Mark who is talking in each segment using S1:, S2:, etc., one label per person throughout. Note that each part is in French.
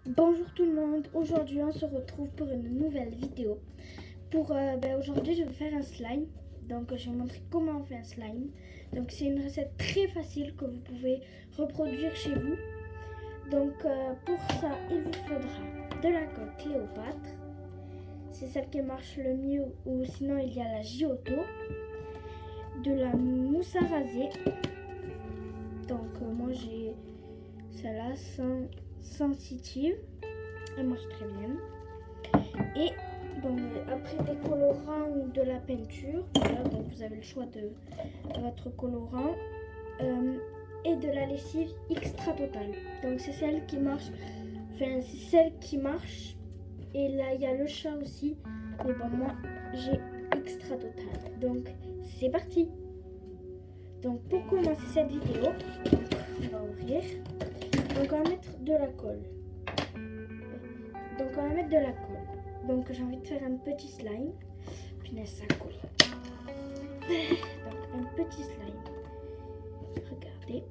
S1: Bonjour tout le monde, aujourd'hui on se retrouve pour une nouvelle vidéo. Aujourd'hui je vais faire un slime, donc je vais montrer comment on fait un slime. Donc c'est une recette très facile que vous pouvez reproduire chez vous. Pour ça il vous faudra de la colle Cléopâtre, c'est celle qui marche le mieux, ou sinon il y a la Giotto, de la mousse à raser, moi j'ai celle-là sensitive. Elle marche très bien. Et après des colorants ou de la peinture, voilà, donc vous avez le choix de votre colorant, et de la lessive extra totale. Donc c'est celle qui marche, Et là il y a le chat aussi, mais bon moi j'ai extra totale. Donc c'est parti. Donc pour commencer cette vidéo, on va ouvrir. Donc on va mettre de la colle. Donc j'ai envie de faire un petit slime. Punaise, ça colle. Donc un petit slime. Regardez.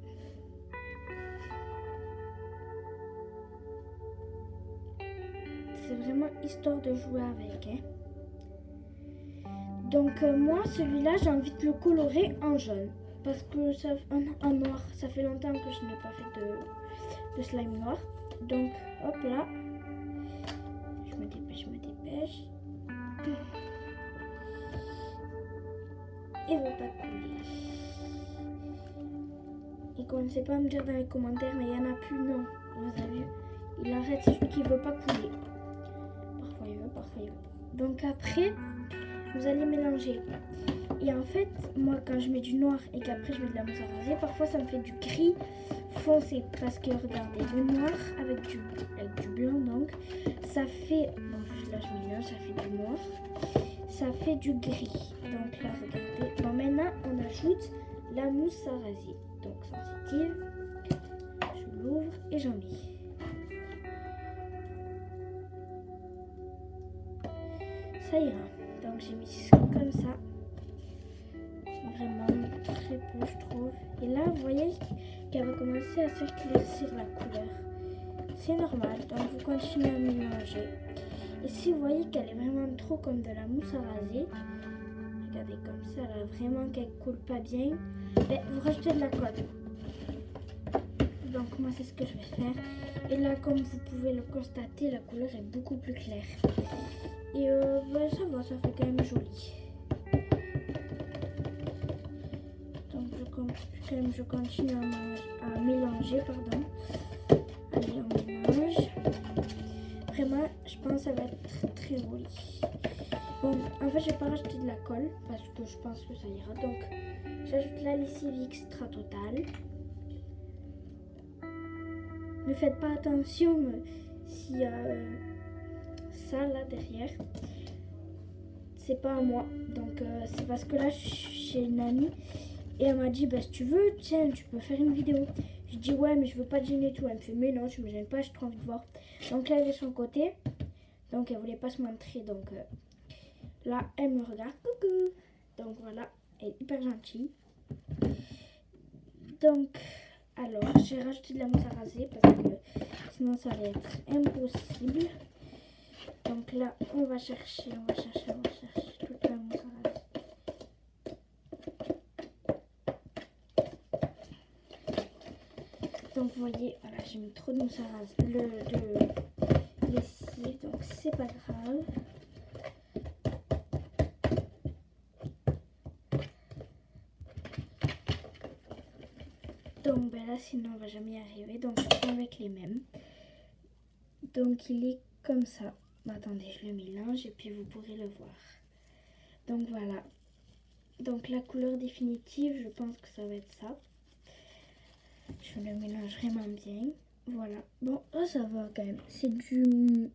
S1: C'est vraiment histoire de jouer avec. Donc moi, celui-là, j'ai envie de le colorer en jaune. Parce que en noir, ça fait longtemps que je n'ai pas fait de slime noir. Donc hop là. Je me dépêche. Et veut pas couler. Et commencez pas à me dire dans les commentaires, mais il y en a plus, non. Vous avez vu, il arrête, c'est juste qu'il veut pas couler. Parfois il veut, parfois il veut pas. Donc après, vous allez mélanger. Et en fait, moi quand je mets du noir et qu'après je mets de la mousse à raser, parfois ça me fait du gris foncé. Parce que regardez, le noir avec du blanc, donc ça fait, bon là je mélange, ça fait du noir, ça fait du gris. Donc là regardez, bon maintenant on ajoute la mousse à raser. Donc sensitive, je l'ouvre et j'en mets. Ça ira. Donc j'ai mis comme ça. Vraiment très peu je trouve. Et là vous voyez qu'elle va commencer à s'éclaircir la couleur. C'est normal, donc vous continuez à mélanger. Et si vous voyez qu'elle est vraiment trop comme de la mousse à raser, regardez comme ça, là vraiment qu'elle coule pas bien, vous rajoutez de la colle. Donc moi c'est ce que je vais faire. Et là comme vous pouvez le constater, la couleur est beaucoup plus claire. Et ça va, ça fait quand même joli. Donc je continue à mélanger, pardon. Allez, on mélange. Vraiment, je pense que ça va être très joli. Bon, en fait, je vais pas rajouter de la colle parce que je pense que ça ira. Donc, j'ajoute la lessive extra totale. Ne faites pas attention s'il y a ça là derrière. C'est pas à moi. Donc, c'est parce que là, je suis chez une amie et elle m'a dit, bah, si tu veux, tiens, tu peux faire une vidéo. Je dis, ouais, mais je veux pas te gêner et tout. Elle me fait, mais non, tu me gênes pas, j'ai trop envie de voir. Donc là, elle est de son côté. Donc, elle voulait pas se montrer. Donc, là, elle me regarde. Coucou. Donc, voilà, elle est hyper gentille. Donc, alors, j'ai rajouté de la mousse à raser parce que sinon, ça va être impossible. Donc là, on va chercher toute la mousse à raser. Donc, vous voyez, voilà, j'ai mis trop de mousse à raser, de lessive, donc c'est pas grave. Donc là sinon on va jamais y arriver, donc je prends avec les mêmes. Donc il est comme ça. Attendez, je le mélange et puis vous pourrez le voir. Donc voilà. Donc la couleur définitive, je pense que ça va être ça. Je le mélange vraiment bien. Voilà. Bon, ça va quand même. C'est du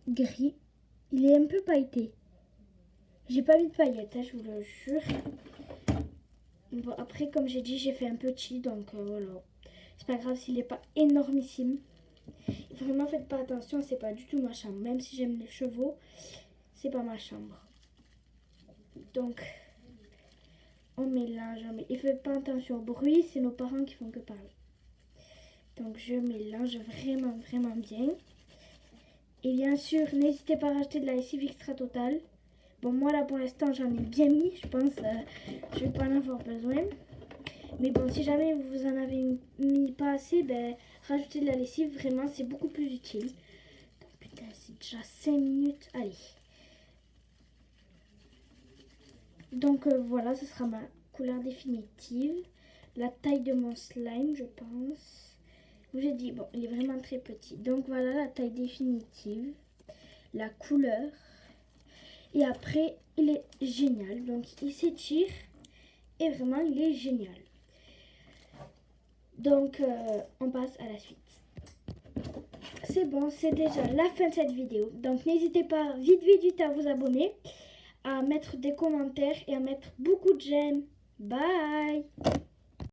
S1: gris. Il est un peu pailleté. J'ai pas mis de paillettes, je vous le jure. Bon, après, comme j'ai dit, j'ai fait un petit, donc voilà. C'est pas grave s'il n'est pas énormissime. Vraiment, faites pas attention, c'est pas du tout ma chambre. Même si j'aime les chevaux, c'est pas ma chambre. Donc, on mélange. Et faites pas attention au bruit, c'est nos parents qui font que parler. Donc, je mélange vraiment bien. Et bien sûr, n'hésitez pas à racheter de la lessive extra totale. Bon, moi là pour l'instant j'en ai bien mis, je pense je vais pas en avoir besoin. Mais bon, si jamais vous en avez mis pas assez, ben rajoutez de la lessive, vraiment c'est beaucoup plus utile. Donc, putain, c'est déjà 5 minutes, allez. Donc voilà, ce sera ma couleur définitive. La taille de mon slime, je pense. J'ai dit, bon, il est vraiment très petit. Donc voilà la taille définitive, la couleur. Et après, il est génial. Donc il s'étire et vraiment, il est génial. Donc on passe à la suite. C'est bon, c'est déjà la fin de cette vidéo. Donc n'hésitez pas vite à vous abonner, à mettre des commentaires et à mettre beaucoup de j'aime. Bye!